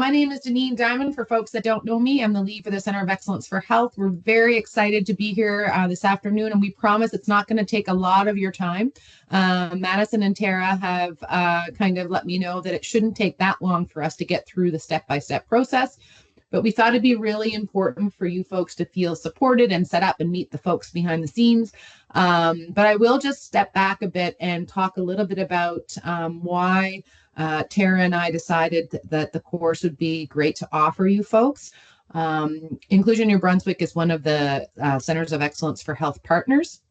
My name is Deneen Diamond. For folks that don't know me, I'm the lead for the Center of Excellence for Health. We're very excited to be here this afternoon, and we promise it's not going to take a lot of your time. Madison and Tara have kind of let me know that it shouldn't take that long for us to get through the step-by-step process. But we thought it'd be really important for you folks to feel supported and set up and meet the folks behind the scenes. But I will just step back a bit and talk a little bit about why Tara and I decided that the course would be great to offer you folks. Inclusion New Brunswick is one of the Centers of Excellence for Health partners.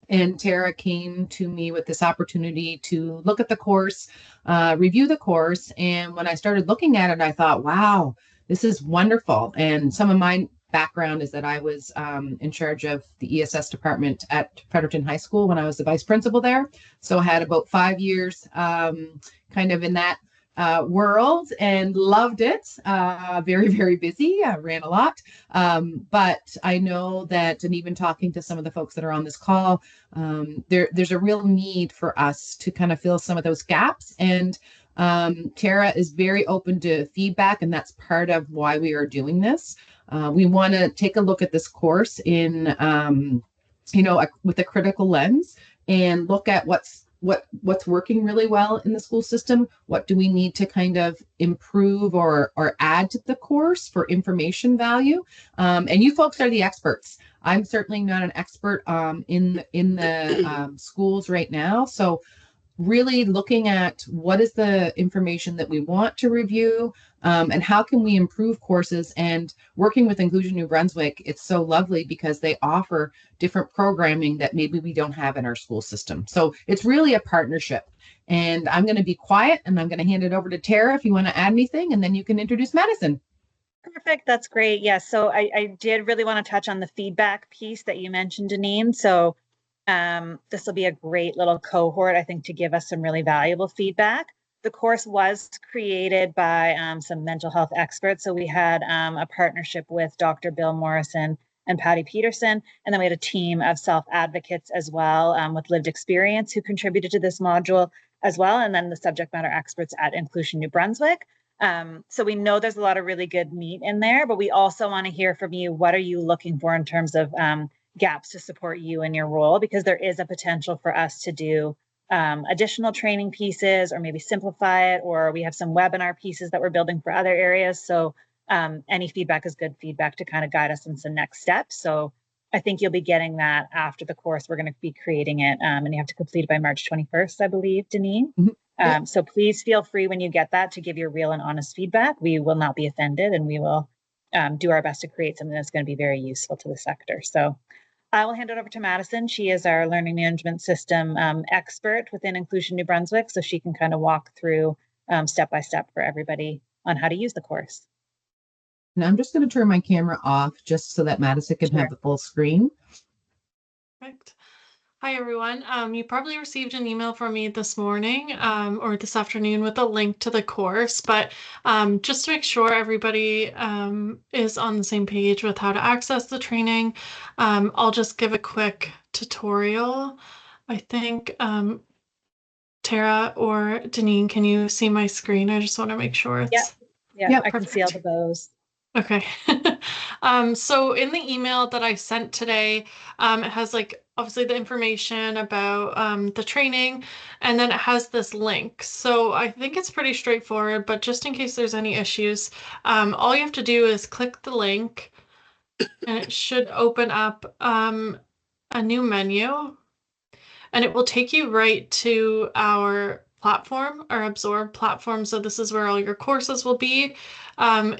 And Tara came to me with this opportunity to look at the course, review the course. And when I started looking at it, I thought, wow, this is wonderful. And some of my background is that I was in charge of the ESS department at Fredericton High School when I was the vice principal there. So I had about 5 years kind of in that world and loved it. Very, very busy. I ran a lot. But I know that, and even talking to some of the folks that are on this call, there's a real need for us to kind of fill some of those gaps. And Tara is very open to feedback, and that's part of why we are doing this. We want to take a look at this course in, with a critical lens and look at what's working really well in the school system. What do we need to kind of improve or add to the course for information value? And you folks are the experts. I'm certainly not an expert in the schools right now. So really looking at what is the information that we want to review, and how can we improve courses. And working with Inclusion New Brunswick, it's so lovely because they offer different programming that maybe we don't have in our school system. So it's really a partnership. And I'm going to be quiet and I'm going to hand it over to Tara if you want to add anything, and then you can introduce Madison. Perfect. That's great. Yes. So I did really want to touch on the feedback piece that you mentioned, Deneen. So this will be a great little cohort, I think, to give us some really valuable feedback. The course was created by some mental health experts. So we had a partnership with Dr. Bill Morrison and Patty Peterson. And then we had a team of self-advocates as well with lived experience who contributed to this module as well. And then the subject matter experts at Inclusion New Brunswick. So we know there's a lot of really good meat in there, but we also want to hear from you. What are you looking for in terms of gaps to support you in your role? Because there is a potential for us to do additional training pieces, or maybe simplify it, or we have some webinar pieces that we're building for other areas. So any feedback is good feedback to kind of guide us in some next steps. So I think you'll be getting that after the course. We're going to be creating it, and you have to complete it by March 21st, I believe, Deneen. Mm-hmm. So please feel free when you get that to give your real and honest feedback. We will not be offended, and we will do our best to create something that's going to be very useful to the sector. So I will hand it over to Madison. She is our learning management system expert within Inclusion New Brunswick, so she can kind of walk through step by step for everybody on how to use the course. And I'm just going to turn my camera off just so that Madison can have the full screen. Perfect. Hi, everyone. You probably received an email from me this morning or this afternoon with a link to the course, but just to make sure everybody is on the same page with how to access the training, I'll just give a quick tutorial. I think Tara or Deneen, can you see my screen? I just want to make sure it's... Yeah, I can see all the bows. Okay. So in the email that I sent today, it has obviously the information about the training, and then it has this link. So I think it's pretty straightforward, but just in case there's any issues, all you have to do is click the link and it should open up a new menu, and it will take you right to our platform, our Absorb platform. So this is where all your courses will be. I'm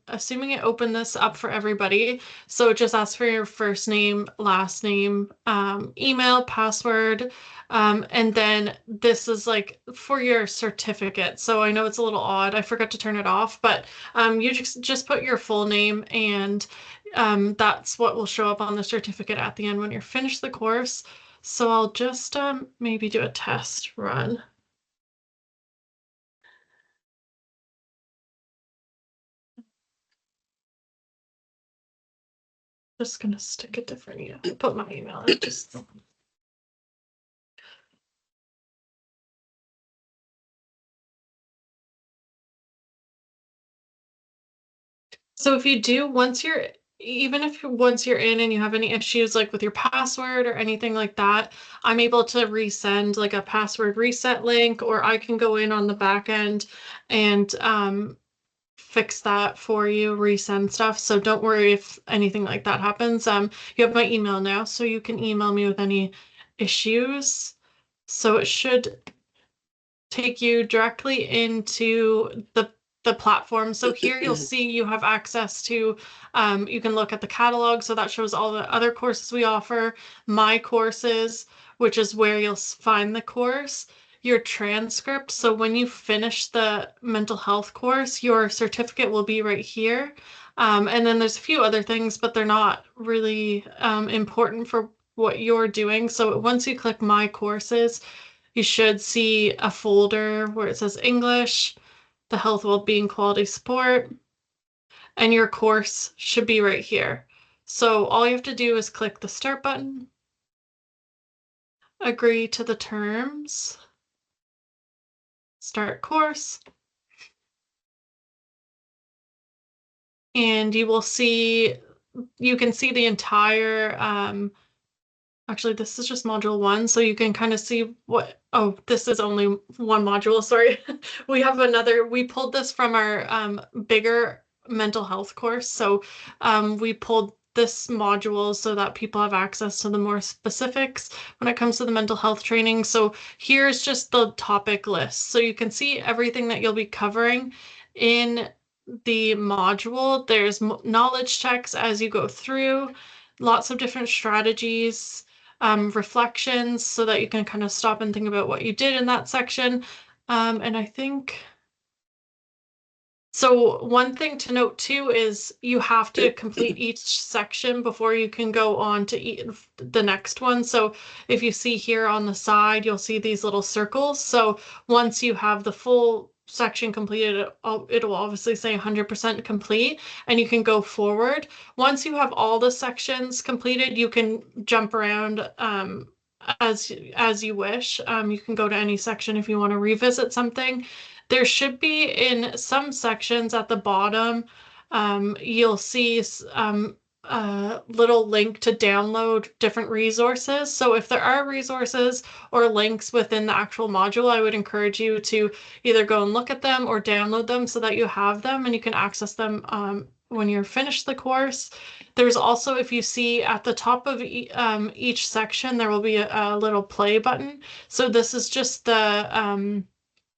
assuming it opened this up for everybody. So it just asks for your first name, last name, email, password. And then this is for your certificate. So I know it's a little odd. I forgot to turn it off, but you just put your full name, and that's what will show up on the certificate at the end when you're finished the course. So I'll just maybe do a test run. Just gonna stick a different put my email in just. So if you do, once you're in and you have any issues like with your password or anything like that, I'm able to resend like a password reset link, or I can go in on the back end and fix that for you, resend stuff. So don't worry if anything like that happens. You have my email now, so you can email me with any issues. So it should take you directly into the platform. So here you'll see you have access to, you can look at the catalog. So that shows all the other courses we offer, my courses, which is where you'll find the course, your transcript. So when you finish the mental health course, your certificate will be right here. And then there's a few other things, but they're not really important for what you're doing. So once you click my courses, you should see a folder where it says English, the health, well-being, quality support, and your course should be right here. So all you have to do is click the start button, agree to the terms, start course, and you will see, you can see the entire, actually, this is just module 1, so you can kind of see what, oh, this is only one module, sorry. We have another, we pulled this from our bigger mental health course. So we pulled this module so that people have access to the more specifics when it comes to the mental health training. So here's just the topic list. So you can see everything that you'll be covering in the module. There's knowledge checks as you go through, lots of different strategies, reflections so that you can kind of stop and think about what you did in that section. And I think, so one thing to note too is you have to complete each section before you can go on to the next one. So if you see here on the side, you'll see these little circles. So once you have the full section completed, it'll obviously say 100% complete and you can go forward. Once you have all the sections completed, you can jump around as you wish. You can go to any section if you want to revisit something. There should be in some sections at the bottom, you'll see a little link to download different resources. So if there are resources or links within the actual module, I would encourage you to either go and look at them or download them so that you have them and you can access them when you're finished the course. There's also, if you see at the top of each section, there will be a little play button. So this is just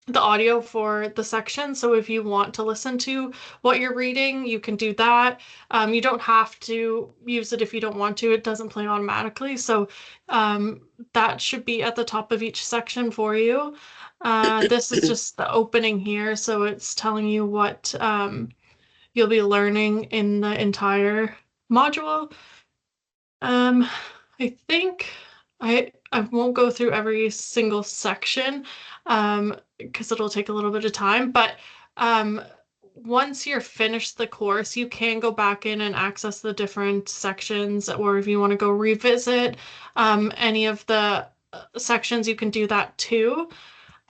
the audio for the section. So if you want to listen to what you're reading, you can do that. You don't have to use it if you don't want to. It doesn't play automatically. So that should be at the top of each section for you. This is just the opening here. So it's telling you what you'll be learning in the entire module. I think I won't go through every single section because it'll take a little bit of time, but once you're finished the course, you can go back in and access the different sections, or if you want to go revisit any of the sections, you can do that too.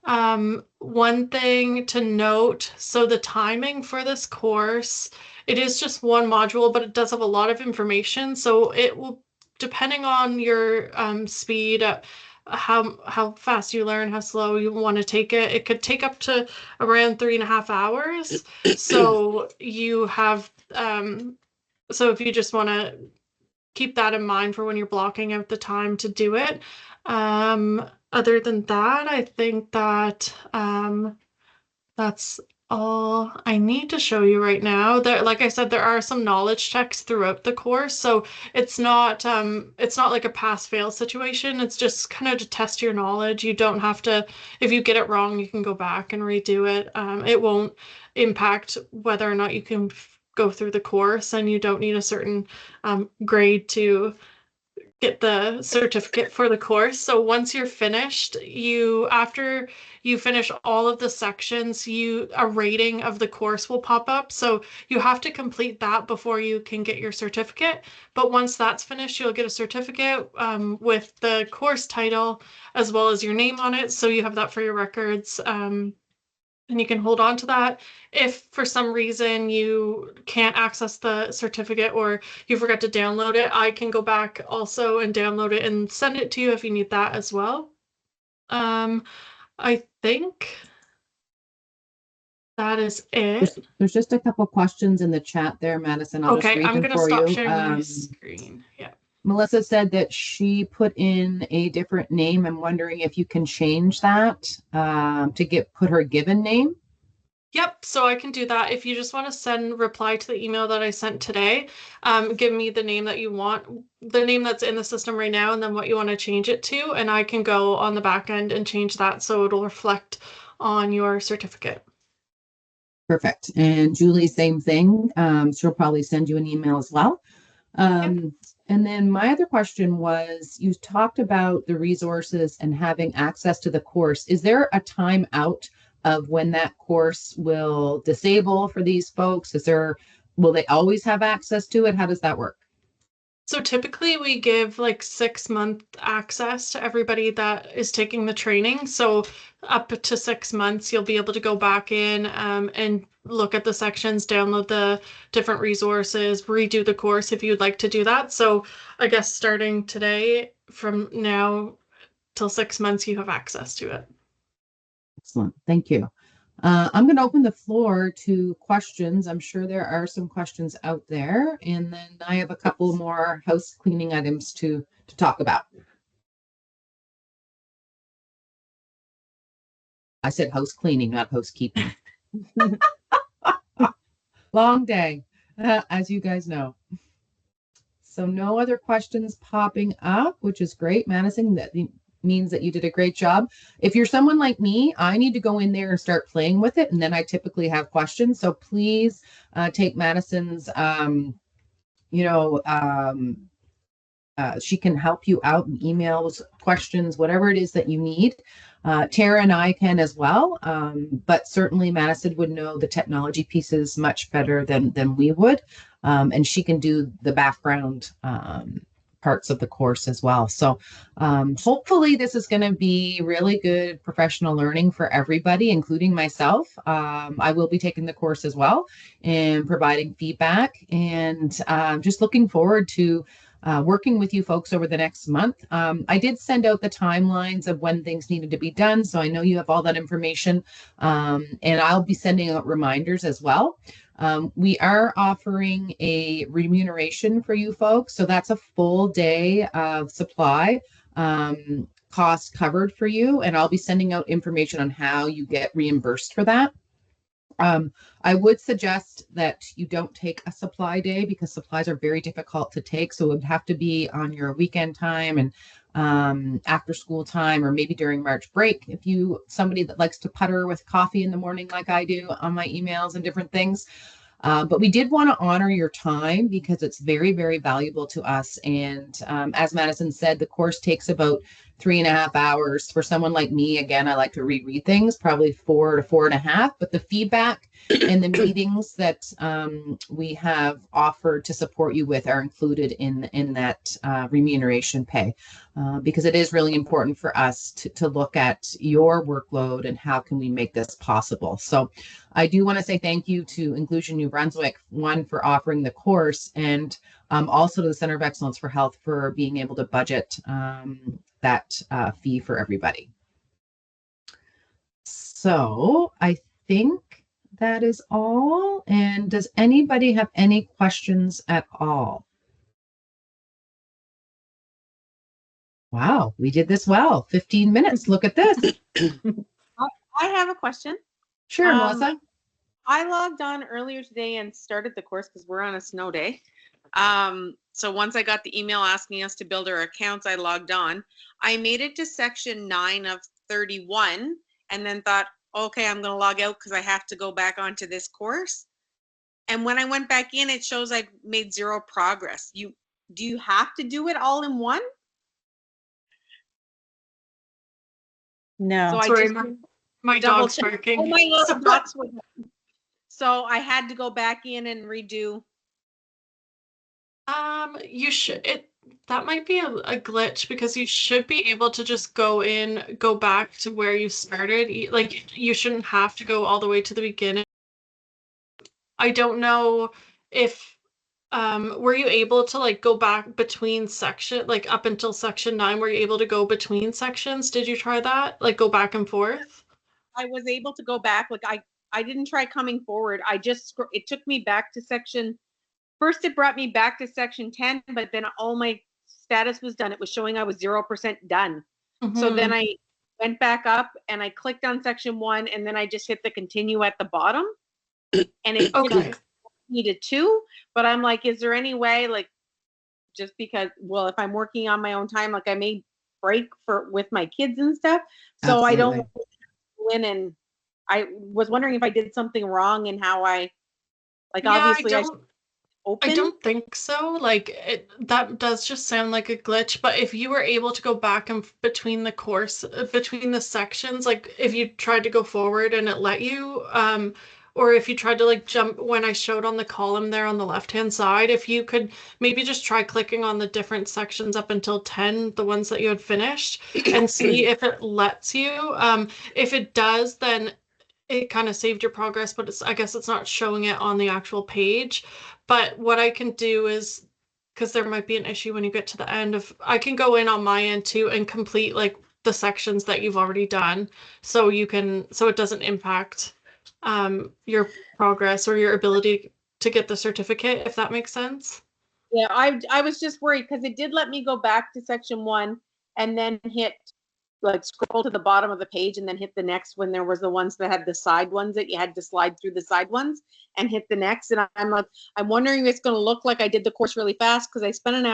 One thing to note, so the timing for this course, it is just one module, but it does have a lot of information. So it will, depending on your speed, how fast you learn, how slow you want to take it, it could take up to around 3.5 hours. So you have, so if you just want to keep that in mind for when you're blocking out the time to do it. Other than that, I think that that's all I need to show you right now. There, like I said, there are some knowledge checks throughout the course, so it's not like a pass-fail situation. It's just kind of to test your knowledge. You don't have to, if you get it wrong, you can go back and redo it. It won't impact whether or not you can go through the course, and you don't need a certain grade to get the certificate for the course. So once you're finished, after you finish all of the sections, a rating of the course will pop up. So you have to complete that before you can get your certificate. But once that's finished, you'll get a certificate with the course title as well as your name on it. So you have that for your records. and you can hold on to that. If for some reason you can't access the certificate or you forget to download it, I can go back also and download it and send it to you if you need that as well. I think that is it. There's just a couple questions in the chat there, Madison. I'll just Okay, read I'm them gonna for stop you. sharing my screen. Yeah. Melissa said that she put in a different name. I'm wondering if you can change that to put her given name. Yep, so I can do that. If you just want to reply to the email that I sent today, give me the name that you want, the name that's in the system right now, and then what you want to change it to, and I can go on the back end and change that so it'll reflect on your certificate. Perfect. And Julie, same thing. She'll probably send you an email as well. And then my other question was, you talked about the resources and having access to the course. Is there a time out of when that course will disable for these folks? Will they always have access to it? How does that work? So typically we give like 6-month access to everybody that is taking the training. So up to 6 months, you'll be able to go back in and look at the sections, download the different resources, redo the course if you'd like to do that. So I guess starting today, from now till 6 months, you have access to it. Excellent. Thank you. I'm going to open the floor to questions. I'm sure there are some questions out there. And then I have a couple more house cleaning items to talk about. I said house cleaning, not housekeeping. Long day, as you guys know. So no other questions popping up, which is great, Madison. That means that you did a great job. If you're someone like me, I need to go in there and start playing with it, and then I typically have questions. So please take Madison's, she can help you out in emails, questions, whatever it is that you need. Tara and I can as well, but certainly Madison would know the technology pieces much better than we would, and she can do the background parts of the course as well. So hopefully this is going to be really good professional learning for everybody, including myself. I will be taking the course as well and providing feedback, and just looking forward to working with you folks over the next month. I did send out the timelines of when things needed to be done, so I know you have all that information, and I'll be sending out reminders as well. We are offering a remuneration for you folks, so that's a full day of supply cost covered for you, and I'll be sending out information on how you get reimbursed for that. I would suggest that you don't take a supply day because supplies are very difficult to take. So it would have to be on your weekend time and after school time, or maybe during March break. If somebody that likes to putter with coffee in the morning, like I do on my emails and different things. But we did want to honor your time because it's very, very valuable to us. And as Madison said, the course takes about 3.5 hours. For someone like me, again, I like to reread things, probably 4 to 4.5. But the feedback and the meetings that we have offered to support you with are included in that remuneration pay, because it is really important for us to look at your workload and how can we make this possible. So I do want to say thank you to Inclusion New Brunswick, one, for offering the course, and also to the Center of Excellence for Health for being able to budget that fee for everybody. So I think that is all. And does anybody have any questions at all? Wow, we did this well. 15 minutes. Look at this. I have a question. Sure, Melissa. I logged on earlier today and started the course because we're on a snow day. So once I got the email asking us to build our accounts, I logged on. I made it to section 9 of 31 and then thought, okay, I'm going to log out because I have to go back onto this course. And when I went back in, it shows I've made 0 progress. Do you have to do it all in one? No. So Sorry, I just my dog's barking. Oh, my little dots were. So I had to go back in and redo. You should. that might be a glitch because you should be able to just go back to where you started. Like you shouldn't have to go all the way to the beginning. I don't know if were you able to like go back between section, like up until section 9, were you able to go between sections? Did you try that? Like go back and forth? I was able to go back. Like I didn't try coming forward. I just, it took me back to section, first it brought me back to section 10, but then all my status was done. It was showing I was 0% done. So then I went back up and I clicked on section 1 and then I just hit the continue at the bottom and it Okay. needed 2, but I'm like, is there any way, like, just because, well, if I'm working on my own time, like I may break for with my kids and stuff. So I don't win, and I was wondering if I did something wrong and how I, like, Yeah, obviously I should I open. don't think so. Like that does just sound like a glitch, but if you were able to go back and between the course, between the sections, like if you tried to go forward and it let you, or if you tried to like jump when I showed on the column there on the left-hand side, if you could maybe just try clicking on the different sections up until 10, the ones that you had finished, and see if it lets you. If it does, then it kind of saved your progress, but I guess it's not showing it on the actual page. But what I can do is, because there might be an issue when you get to the end of, I can go in on my end too and complete like the sections that you've already done, so so it doesn't impact your progress or your ability to get the certificate, if that makes sense. Yeah, I was just worried because it did let me go back to section 1 and then hit, like, scroll to the bottom of the page and then hit the next when there was the ones that had the side ones that you had to slide through the side ones and hit the next. And I'm like, I'm wondering if it's going to look like I did the course really fast because I spent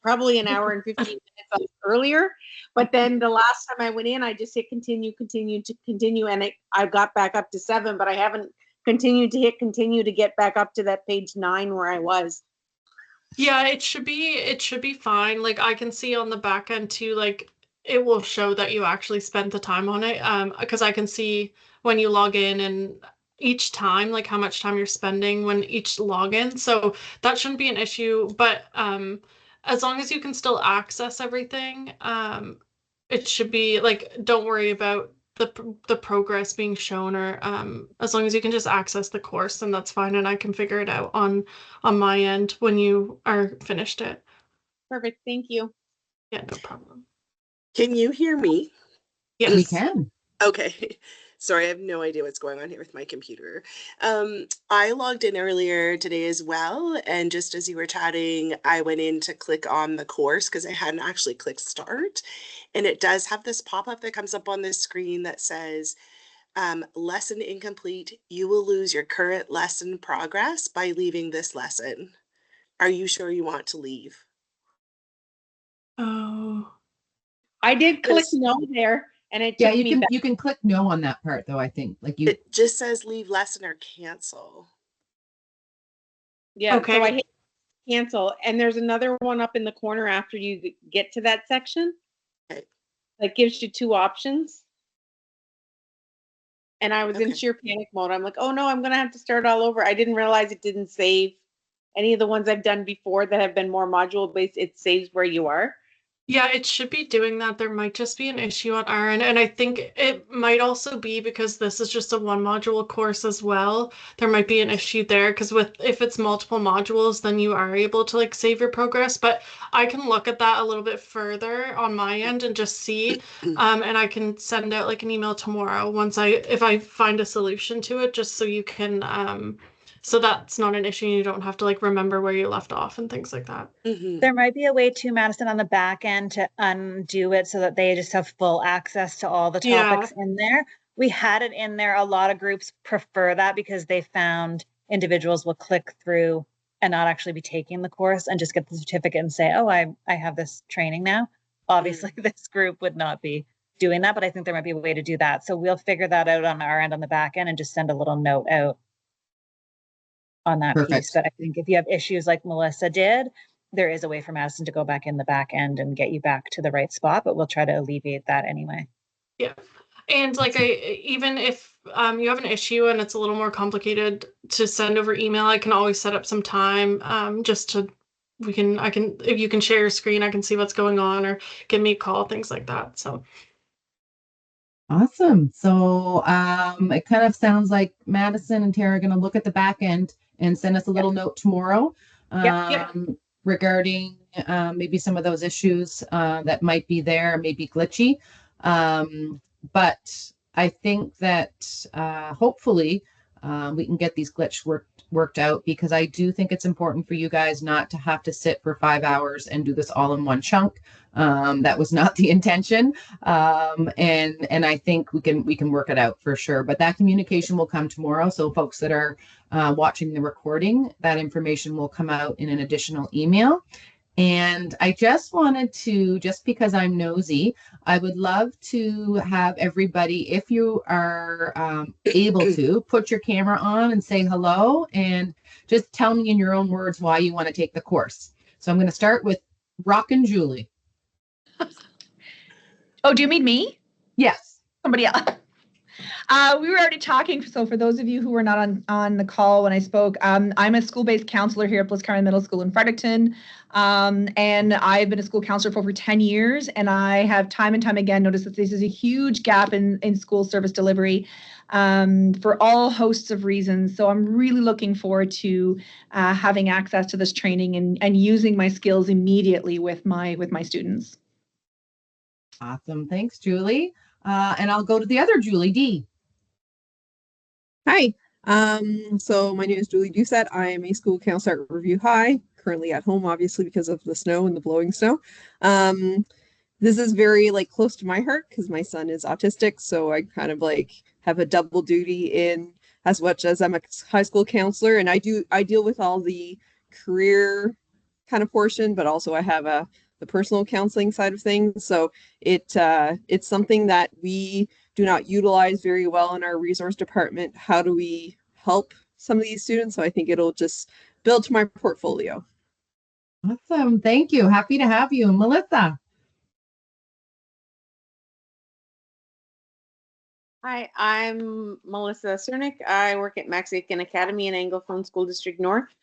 probably an hour and 15 minutes earlier. But then the last time I went in, I just hit continue, and I got back up to 7, but I haven't continued to hit continue to get back up to that page 9 where I was. Yeah, it should be fine. Like I can see on the back end too, like it will show that you actually spent the time on it. Because I can see when you log in and each time, like how much time you're spending when each login. So that shouldn't be an issue. But as long as you can still access everything, it should be like, don't worry about the progress being shown, or as long as you can just access the course, then that's fine, and I can figure it out on my end when you are finished it. Perfect. Thank you. Yeah, no problem. Can you hear me? Yes. We can. Okay. Sorry, I have no idea what's going on here with my computer. I logged in earlier today as well, and just as you were chatting, I went in to click on the course because I hadn't actually clicked start. And it does have this pop-up that comes up on the screen that says, lesson incomplete. You will lose your current lesson progress by leaving this lesson. Are you sure you want to leave? Oh. I did click Yes. no there, and it Yeah, took me back. you can click no on that part though, I think. Like you It just says leave lesson or cancel. Yeah, Okay. so I hit cancel, and there's another one up in the corner after you get to that section. Okay. That gives you 2 options. And I was in Okay. sheer panic mode. I'm like, oh no, I'm gonna have to start all over. I didn't realize it didn't save any of the ones I've done before that have been more module based. It saves where you are. Yeah, it should be doing that. There might just be an issue on our end. And I think it might also be because this is just a one module course as well. There might be an issue there because if it's multiple modules, then you are able to like save your progress. But I can look at that a little bit further on my end and just see. And I can send out like an email tomorrow if I find a solution to it, just so you can so that's not an issue. You don't have to like remember where you left off and things like that. Mm-hmm. There might be a way too, Madison, on the back end to undo it so that they just have full access to all the topics in there. We had it in there. A lot of groups prefer that because they found individuals will click through and not actually be taking the course and just get the certificate and say, oh, I have this training now. Obviously, this group would not be doing that, but I think there might be a way to do that. So we'll figure that out on our end on the back end and just send a little note out on that piece. But I think if you have issues like Melissa did, there is a way for Madison to go back in the back end and get you back to the right spot, but we'll try to alleviate that anyway. Yeah. And like even if you have an issue and it's a little more complicated to send over email, I can always set up some time just to if you can share your screen, I can see what's going on or give me a call, things like that. So Awesome. So it kind of sounds like Madison and Tara are going to look at the back end and send us a little note tomorrow regarding maybe some of those issues that might be there, maybe glitchy. But I think that hopefully we can get these glitch worked out, because I do think it's important for you guys not to have to sit for 5 hours and do this all in one chunk. That was not the intention. And I think we can work it out for sure. But that communication will come tomorrow. So folks that are watching the recording, that information will come out in an additional email. And I just wanted to, just because I'm nosy, I would love to have everybody, if you are able to, put your camera on and say hello and just tell me in your own words why you want to take the course. So I'm going to start with Rockin' Julie. Oh, do you mean me? Yes. Somebody else. We were already talking. So for those of you who were not on the call when I spoke, I'm a school-based counselor here at Bliss Carman Middle School in Fredericton. And I've been a school counselor for over 10 years. And I have time and time again noticed that this is a huge gap in school service delivery for all hosts of reasons. So I'm really looking forward to having access to this training and using my skills immediately with my students. Awesome. Thanks, Julie. And I'll go to the other Julie, D. Hi. So my name is Julie Doucette. I am a school counselor at Review High, currently at home, obviously, because of the snow and the blowing snow. This is very close to my heart because my son is autistic. So I kind of have a double duty in as much as I'm a high school counselor, and I deal with all the career kind of portion, but also I have the personal counseling side of things. So it's something that we do not utilize very well in our resource department. How do we help some of these students? So I think it'll just build to my portfolio. Awesome. Thank you. Happy to have you. Melissa. Hi, I'm Melissa Cernick. I work at Max Aitken Academy in Anglophone School District North.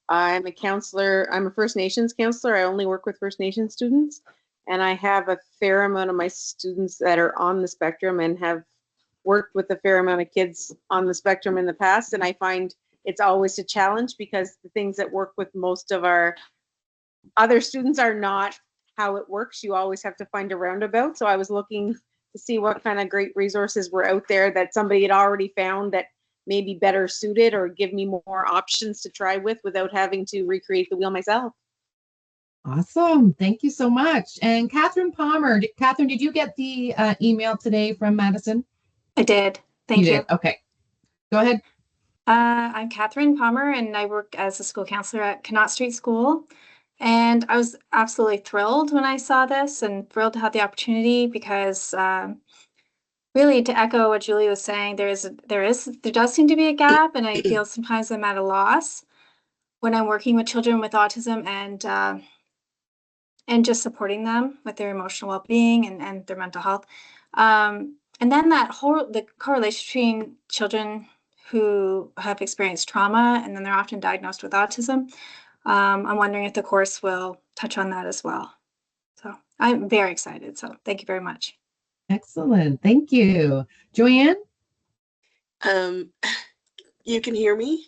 I'm a counselor. I'm a First Nations counselor. I only work with First Nations students, and I have a fair amount of my students that are on the spectrum and have worked with a fair amount of kids on the spectrum in the past. And I find it's always a challenge because the things that work with most of our other students are not how it works. You always have to find a roundabout. So I was looking to see what kind of great resources were out there that somebody had already found that may be better suited or give me more options to try with without having to recreate the wheel myself. Awesome. Thank you so much. And Catherine Palmer. Catherine, did you get the email today from Madison? I did. Thank you. Okay. Go ahead. I'm Catherine Palmer, and I work as a school counselor at Connaught Street School. And I was absolutely thrilled when I saw this and thrilled to have the opportunity because really, to echo what Julie was saying, there does seem to be a gap, and I feel sometimes I'm at a loss when I'm working with children with autism and just supporting them with their emotional well-being and their mental health. And then the correlation between children who have experienced trauma and then they're often diagnosed with autism. I'm wondering if the course will touch on that as well. So I'm very excited. So thank you very much. Excellent. Thank you. Joanne? You can hear me?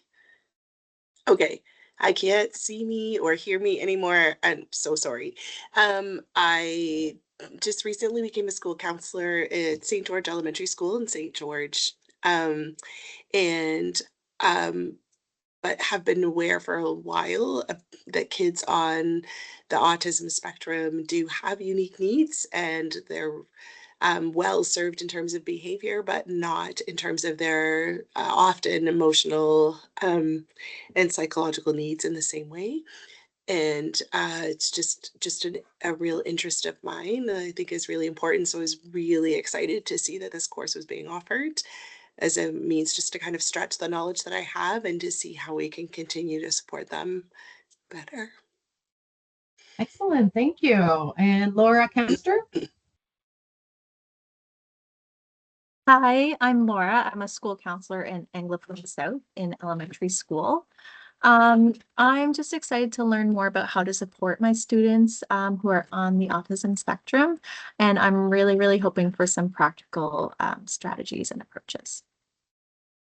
Okay. I can't see me or hear me anymore. I'm so sorry. I just recently became a school counselor at St. George Elementary School in St. George. But have been aware for a while that kids on the autism spectrum do have unique needs, and they're well served in terms of behavior, but not in terms of their often emotional and psychological needs in the same way. And it's just a real interest of mine that I think is really important. So I was really excited to see that this course was being offered as a means just to kind of stretch the knowledge that I have and to see how we can continue to support them better. Excellent. Thank you. And Laura Kempster? Hi, I'm Laura. I'm a school counselor in Anglophone South in elementary school. I'm just excited to learn more about how to support my students who are on the autism spectrum, and I'm really, really hoping for some practical strategies and approaches.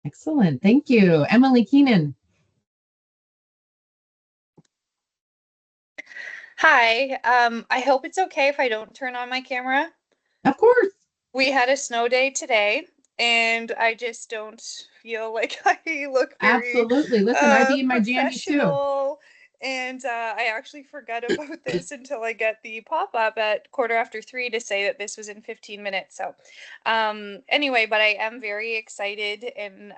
Excellent. Thank you. Emily Keenan. Hi, I hope it's okay if I don't turn on my camera. Of course. We had a snow day today, and I just don't feel like I look very Absolutely. Listen, I'd be in my jammies too. professional. And I actually forgot about this until I get the pop-up at 3:15 to say that this was in 15 minutes. So anyway, but I am very excited and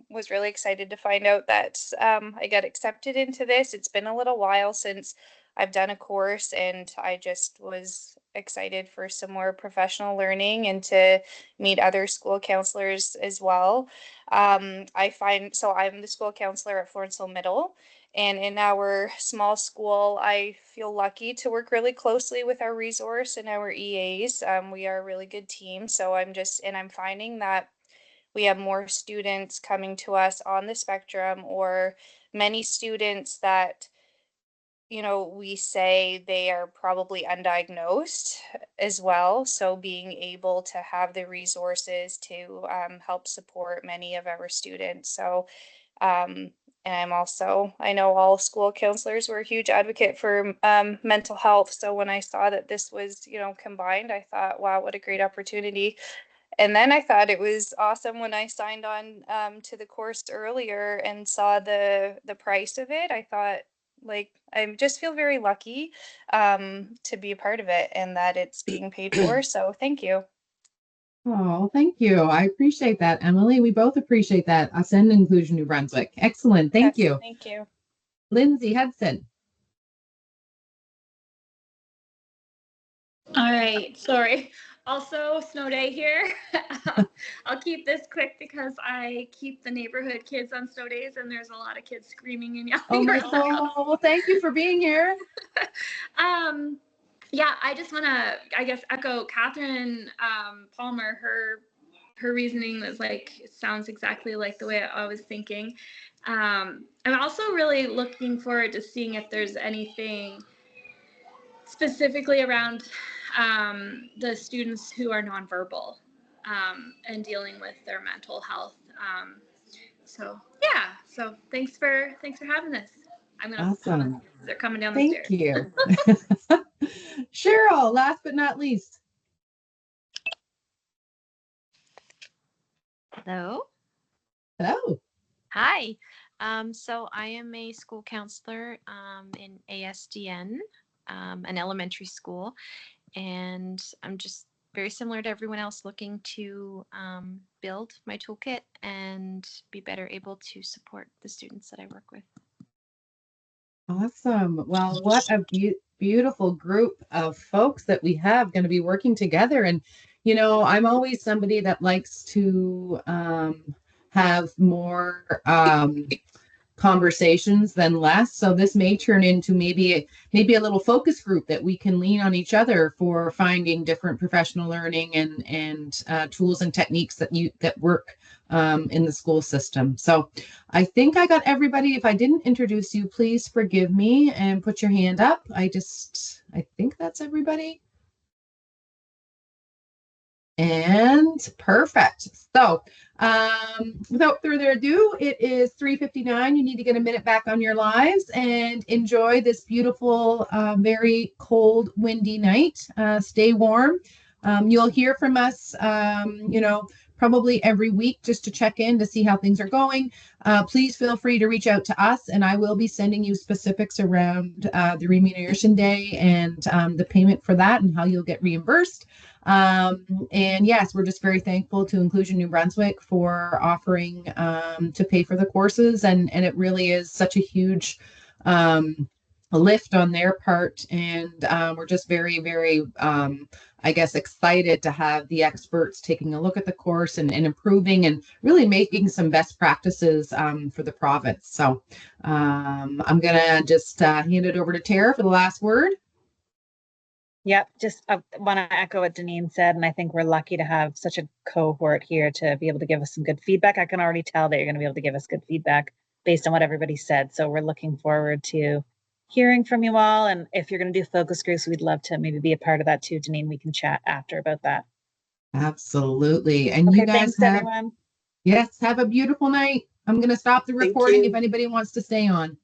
was really excited to find out that I got accepted into this. It's been a little while since I've done a course, and I just was excited for some more professional learning and to meet other school counselors as well. I find, so I'm the school counselor at Florenceville Middle, and in our small school, I feel lucky to work really closely with our resource and our EAs. We are a really good team. So I'm finding that we have more students coming to us on the spectrum, or many students that, you know, we say they are probably undiagnosed as well. So being able to have the resources to help support many of our students. So, and I'm also, I know all school counselors were a huge advocate for mental health. So when I saw that this was, you know, combined, I thought, wow, what a great opportunity. And then I thought it was awesome when I signed on to the course earlier and saw the price of it. I thought, like, I just feel very lucky to be a part of it and that it's being paid for. So thank you. Oh, thank you. I appreciate that, Emily. We both appreciate that. Ascend Inclusion New Brunswick. Excellent. Thank Yes, you. Thank you. Lindsay Hudson. All right, sorry. Also, snow day here. I'll keep this quick because I keep the neighborhood kids on snow days, and there's a lot of kids screaming and yelling. Oh my around the house. soul. Well, thank you for being here. Yeah, I just want to, I guess, echo Catherine Palmer. Her reasoning was like, it sounds exactly like the way I was thinking. I'm also really looking forward to seeing if there's anything specifically around the students who are nonverbal and dealing with their mental health. So yeah, so thanks for having this. I'm gonna Awesome. they're coming down the Thank stairs. you. Cheryl, last but not least. Hello. Hello. Hi. So I am a school counselor in ASDN, an elementary school, and I'm just very similar to everyone else looking to build my toolkit and be better able to support the students that I work with. Awesome. Well, what a beautiful group of folks that we have going to be working together. And, you know, I'm always somebody that likes to have more conversations than less. So this may turn into maybe a little focus group that we can lean on each other for finding different professional learning and tools and techniques that work in the school system. So I think I got everybody. If I didn't introduce you, please forgive me and put your hand up. I think that's everybody. And perfect. So without further ado, it is 3:59. You need to get a minute back on your lives and enjoy this beautiful, very cold, windy night. Stay warm. You'll hear from us, probably every week just to check in to see how things are going. Please feel free to reach out to us, and I will be sending you specifics around the remuneration day and the payment for that and how you'll get reimbursed. And yes, we're just very thankful to Inclusion New Brunswick for offering to pay for the courses, and it really is such a huge lift on their part, and we're just very, very I guess excited to have the experts taking a look at the course and improving and really making some best practices for the province. So I'm gonna just hand it over to Tara for the last word. Yep, just want to echo what Deneen said, and I think we're lucky to have such a cohort here to be able to give us some good feedback. I can already tell that you're going to be able to give us good feedback based on what everybody said. So we're looking forward to hearing from you all. And if you're going to do focus groups, we'd love to maybe be a part of that too, Janine. We can chat after about that. Absolutely. And Okay, you guys thanks, everyone. yes, have a beautiful night. I'm going to stop the Thank recording you. if anybody wants to stay on.